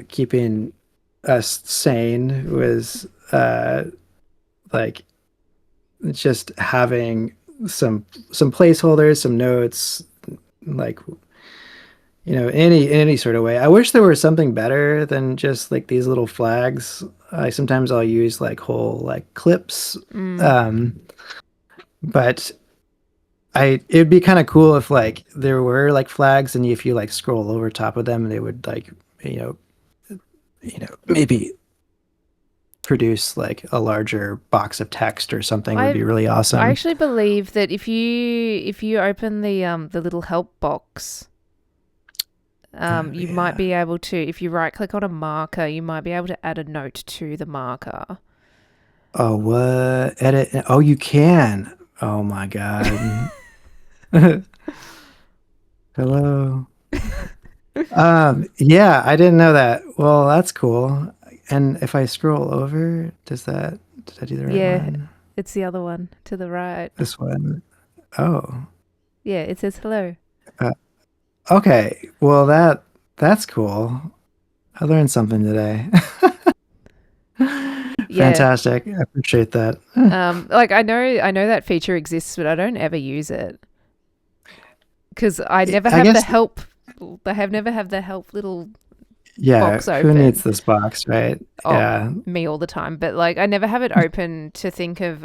keeping us sane was like just having some placeholders, some notes, like any sort of way. I wish there was something better than just like these little flags. Sometimes I'll use like whole like clips, um but it'd be kind of cool if like there were like flags, and if you like scroll over top of them, they would like you know maybe produce like a larger box of text or something. Would be really I awesome. actually believe that if you open the little help box, you might Yeah. be able to, if you right click on a marker, you might be able to add a note to the marker. Oh, what? Edit? Oh, you can. Oh my God. Hello. Yeah, I didn't know that. Well, that's cool. And if I scroll over, did I do the right Yeah, one? it's the other one to the right. This one. Oh. Yeah, it says hello. Uh, okay. Well, that's cool. I learned something today. Yeah. Fantastic. I appreciate that. Like I know that feature exists, but I don't ever use it because I never I have the guess help. I have never have the help little Yeah, box who needs open. this box, right? Oh, Yeah. me all the time. But like, I never have it open to think of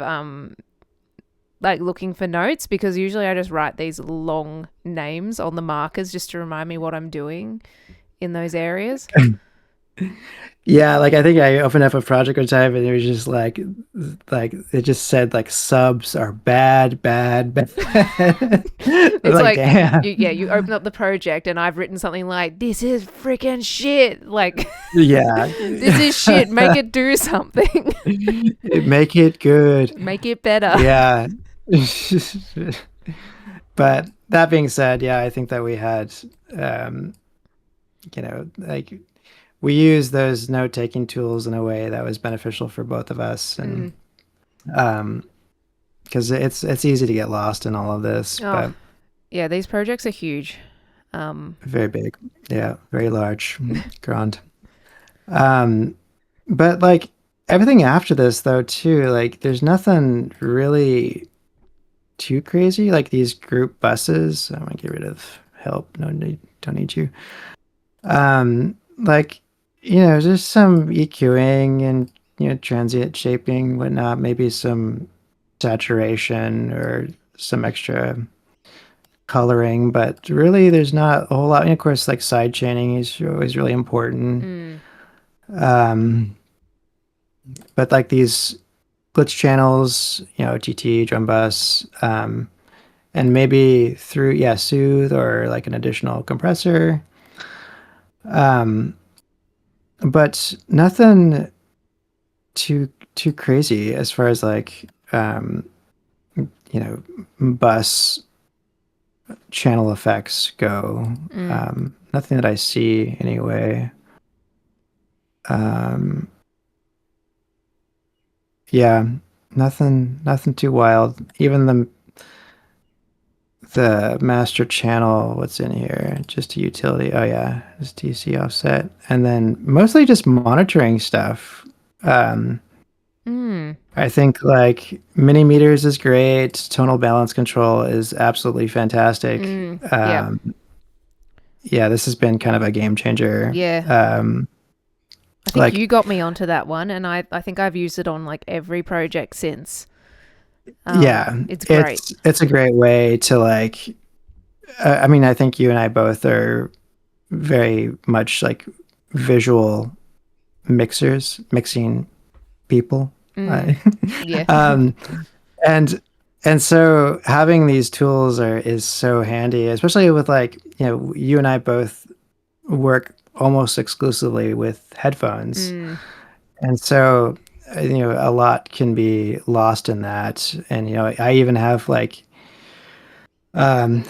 like looking for notes, because usually I just write these long names on the markers just to remind me what I'm doing in those areas. Yeah, like I think I opened up a project one time and it was just like it just said like subs are bad, bad, bad. I was It's like, like, damn. yeah, you open up the project and I've written something like, "This is freaking shit." Like, Yeah. this is shit. Make it do something. Make it good. Make it better. Yeah. But that being said, yeah, I think that we had um, like we use those note-taking tools in a way that was beneficial for both of us and Mm. um because it's easy to get lost in all of this, Oh, but yeah, these projects are huge. very big. Yeah, very large. Grand. Um, but like everything after this though too, like there's nothing really too crazy. Like these group buses. I'm gonna get rid of help. No need, don't need you. Like just some EQing and transient shaping, whatnot. Maybe some saturation or some extra coloring, but really there's not a whole lot. And of course, like side chaining is always really important. Mm. Um, but like these glitch channels, GT, drum bus, and maybe through soothe or like an additional compressor. Um, but nothing too crazy as far as like bus channel effects go. Mm. Nothing that I see anyway. Um, yeah, nothing too wild. Even the master channel, what's in here? Just a utility. Oh yeah, just DC offset, and then mostly just monitoring stuff. Um, Mm. I think like mini meters is great. Tonal balance control is absolutely fantastic. Mm. Yeah. Yeah, this has been kind of a game changer. Yeah. I think Like you got me onto that one, and I think I've used it on like every project since. yeah, It's great. it's a great way to like. I mean, I think you and I both are very much like visual mixing people. Mm. I- Yeah. um, and so having these tools is so handy, especially with like you and I both work almost exclusively with headphones, Mm. and so a lot can be lost in that. And I even have like um,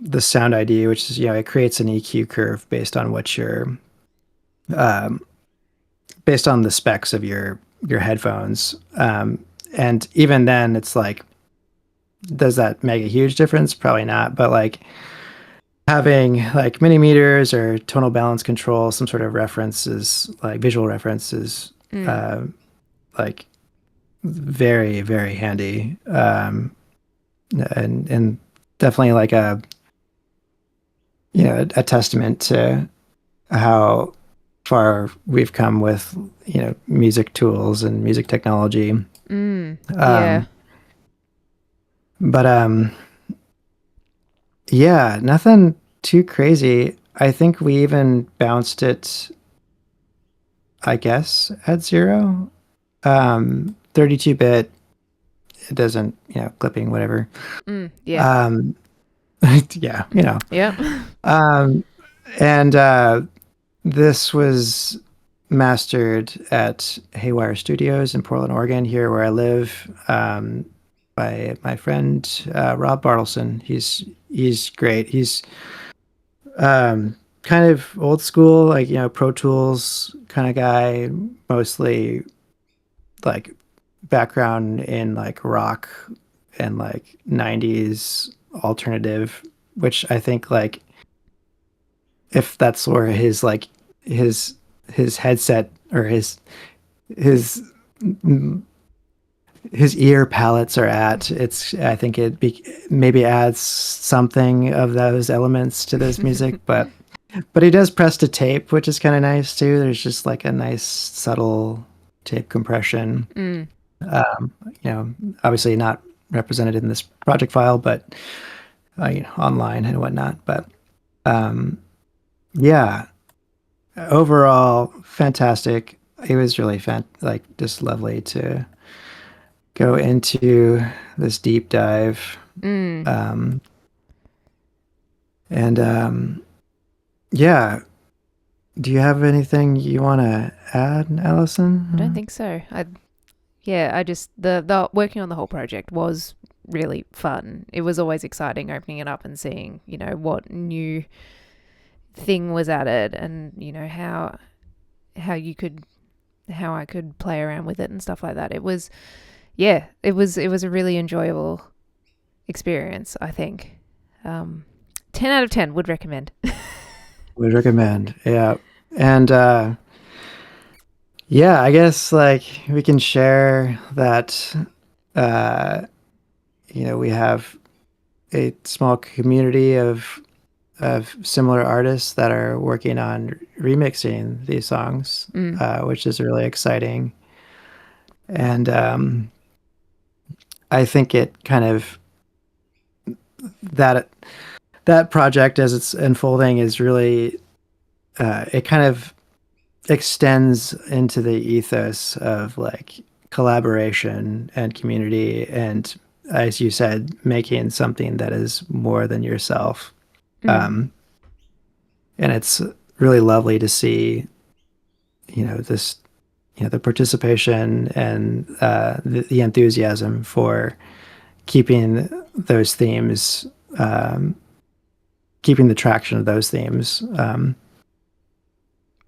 the sound ID, which is it creates an EQ curve based on what your um, based on the specs of your headphones. And even then, it's like, does that make a huge difference? Probably not. But like having like mini meters or tonal balance control, some sort of references, like visual references, Mm. uh, like very very handy. And definitely like a testament to how far we've come with music tools and music technology. Mm. Yeah. Um, but yeah, nothing too crazy. I think we even bounced it, I guess, at zero. 32-bit, it doesn't, clipping, whatever. Mm. Yeah. Um, yeah, Yep. Um, and this was mastered at Haywire Studios in Portland, Oregon, here where I live, by my friend Rob Bartleson. He's great. He's kind of old school, like Pro Tools kind of guy, mostly like background in like rock and like 90s alternative, which I think like if that's where his like his headset or his his ear palettes are at, it's I think maybe adds something of those elements to this music, but But he does press to tape, which is kind of nice too. There's just like a nice subtle tape compression. Mm. You know, obviously not represented in this project file, but you know, online and whatnot. But um, yeah, overall, fantastic. It was really like just lovely to go into this deep dive. Mm. Um, and yeah, do you have anything you want to add, I don't Allison? think so. I just the working on the whole project was really fun. It was always exciting opening it up and seeing, what new thing was added, and how you could how I could play around with it and stuff like that. It was it was a really enjoyable experience, I think. 10 out of 10 would recommend. Would recommend. Yeah. And yeah, I guess like we can share that uh we have a small community of similar artists that are working on remixing these songs, Mm. which is really exciting. And I think it kind of that that project as it's unfolding is really it kind of extends into the ethos of like collaboration and community and, as you said, making something that is more than yourself. Mm. um, and it's really lovely to see this, the participation and the enthusiasm for keeping those themes, um, keeping the traction of those themes.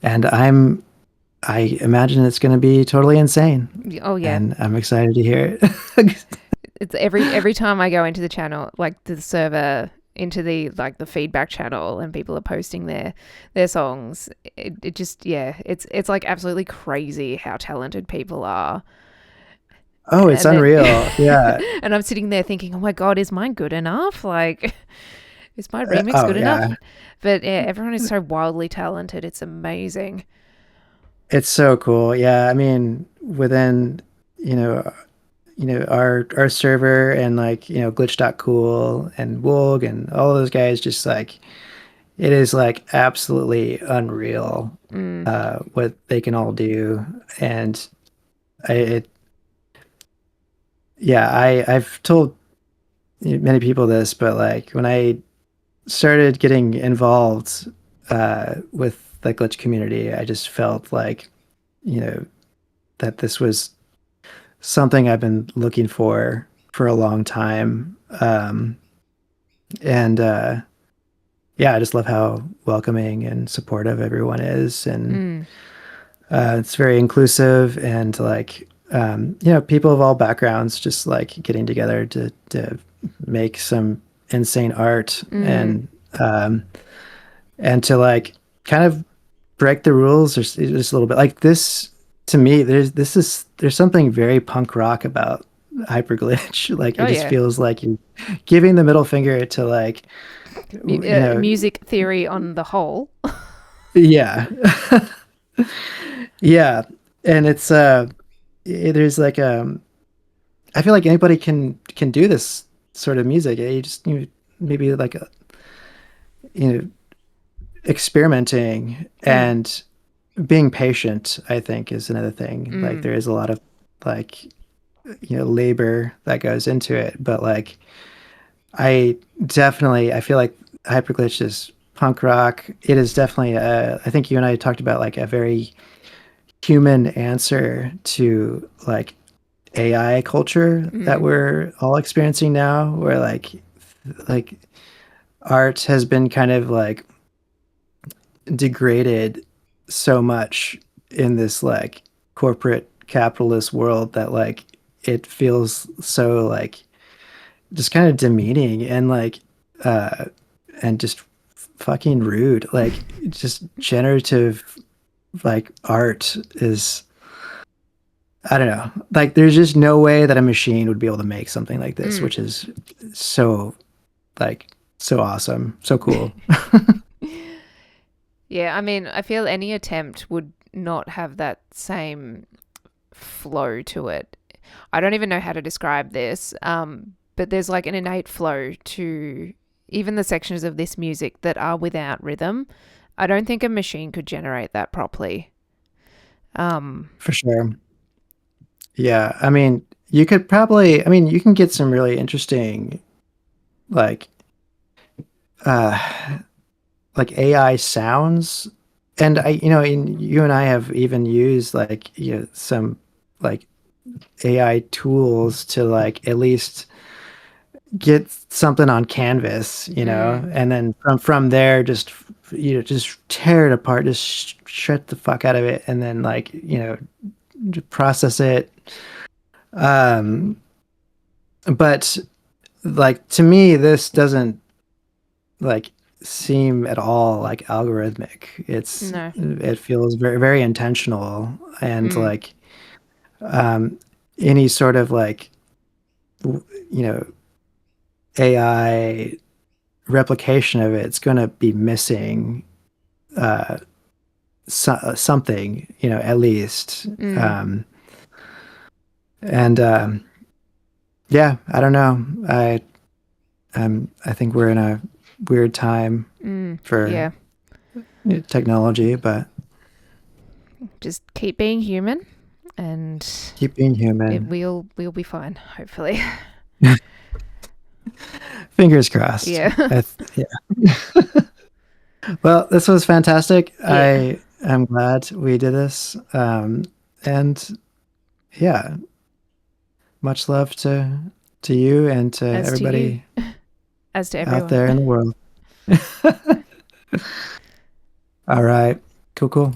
And I imagine it's going to be totally insane, Oh yeah. and I'm excited to hear it. It's every time I go into the channel, like the server, into the feedback channel, and people are posting their songs. It just, it's like absolutely crazy how talented people are. Oh, it's And then unreal. Yeah. and I'm sitting there thinking, oh my god, is mine good enough? Like, is my remix Oh, good enough? yeah. But yeah, everyone is so wildly talented. It's amazing. It's so cool. Yeah. I mean, within, you know, our server and like, glitch.cool and Woolg and all those guys, just like it is like absolutely unreal Mm. what they can all do. And it yeah, I've told many people this, but like when I started getting involved with the glitch community, I just felt like, you know, that this was something I've been looking for a long time. And yeah, I just love how welcoming and supportive everyone is, and Mm. it's very inclusive and like people of all backgrounds just like getting together to make some insane art Mm. um, and to like kind of break the rules or just a little bit like this. To me, there's something very punk rock about hyperglitch. Like it Oh just yeah. feels like you're giving the middle finger to like you know Music theory on the whole. yeah. Yeah, and it's there's like I feel like anybody can do this sort of music. You just maybe like you know experimenting Mm. and being patient, I think, is another thing. Like Mm. there is a lot of like labor that goes into it, but like I feel like hyperglitch is punk rock. It is definitely I think you and I talked about like a very human answer to like AI culture that Mm. we're all experiencing now, where like art has been kind of like degraded so much in this like corporate capitalist world that like it feels so like just kind of demeaning and like uh and just fucking rude. Like just generative like art is, I don't know. Like, there's just no way that a machine would be able to make something like this, Mm. which is so, like, so awesome, so cool. Yeah, I mean, I feel any attempt would not have that same flow to it. I don't even know how to describe this, but there's like an innate flow to even the sections of this music that are without rhythm. I don't think a machine could generate that properly. Um, For sure. Yeah, I mean, you could probably, I mean, you can get some really interesting like uh like AI sounds. And you and I have even used like, some like AI tools to like at least get something on canvas, mm, and then from there just just tear it apart, just shred the fuck out of it, and then like, process it. Um, but like to me, this doesn't like seem at all like algorithmic. no. It feels very, very intentional, and Mm, like um any sort of like you know AI replication of it's going to be missing uh something, at least. mm, And yeah, I don't know. I think we're in a weird time for yeah. technology, but Just keep being human, and keep being it human. we'll be fine. Hopefully. Fingers crossed. Yeah. Yeah. Well, this was fantastic. Yeah. I am glad we did this. And yeah, much love to you and to As to you, everybody as to out everyone. there in the world. All right. Cool, cool.